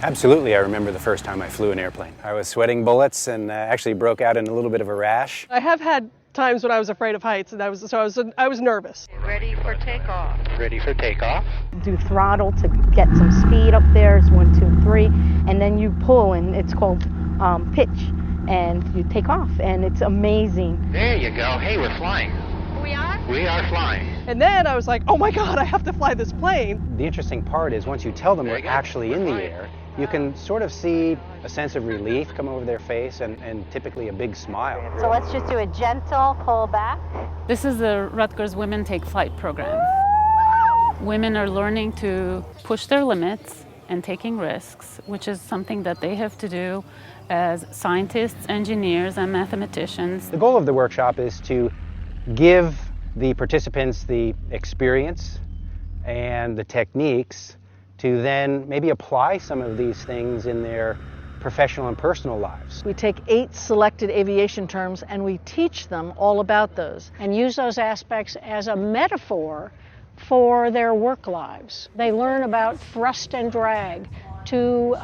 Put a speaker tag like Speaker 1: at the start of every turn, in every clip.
Speaker 1: Absolutely, I remember the first time I flew an airplane. I was sweating bullets and actually broke out in a little bit of a rash.
Speaker 2: I have had times when I was afraid of heights, and I was nervous.
Speaker 3: Ready for takeoff.
Speaker 1: Ready for takeoff.
Speaker 4: Do throttle to get some speed up there. It's 1, 2, 3, and then you pull, and it's called pitch, and you take off, and it's amazing.
Speaker 5: There you go. Hey, we're flying.
Speaker 3: We are?
Speaker 5: We are flying.
Speaker 2: And then I was like, oh my God, I have to fly this plane.
Speaker 1: The interesting part is once you tell them we're actually in the air, you can sort of see a sense of relief come over their face and typically a big smile.
Speaker 4: So let's just do a gentle pull back.
Speaker 6: This is the Rutgers Women Take Flight program. Women are learning to push their limits and taking risks, which is something that they have to do as scientists, engineers, and mathematicians.
Speaker 1: The goal of the workshop is to give the participants the experience and the techniques to then maybe apply some of these things in their professional and personal lives.
Speaker 7: We take 8 selected aviation terms and we teach them all about those and use those aspects as a metaphor for their work lives. They learn about thrust and drag, 2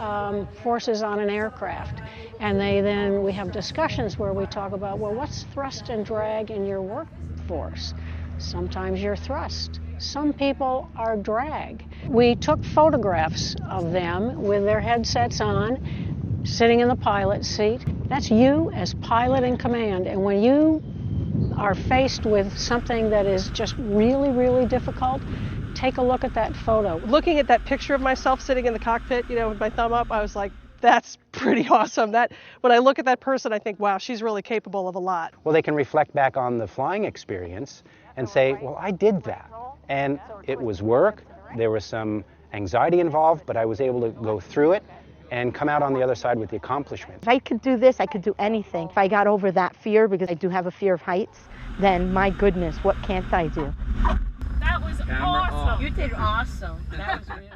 Speaker 7: forces on an aircraft, and we have discussions where we talk about, well, what's thrust and drag in your workforce? Sometimes you're thrust. Some people are drag. We took photographs of them with their headsets on, sitting in the pilot seat. That's you as pilot in command. And when you are faced with something that is just really, really difficult, take a look at that photo.
Speaker 2: Looking at that picture of myself sitting in the cockpit, with my thumb up, I was like, that's pretty awesome. When I look at that person, I think, wow, she's really capable of a lot.
Speaker 1: Well, they can reflect back on the flying experience and say, well, I did that. And it was work, there was some anxiety involved, but I was able to go through it and come out on the other side with the accomplishment.
Speaker 4: If I could do this, I could do anything. If I got over that fear, because I do have a fear of heights, then my goodness, what can't I do?
Speaker 3: That was awesome. You did awesome. That was really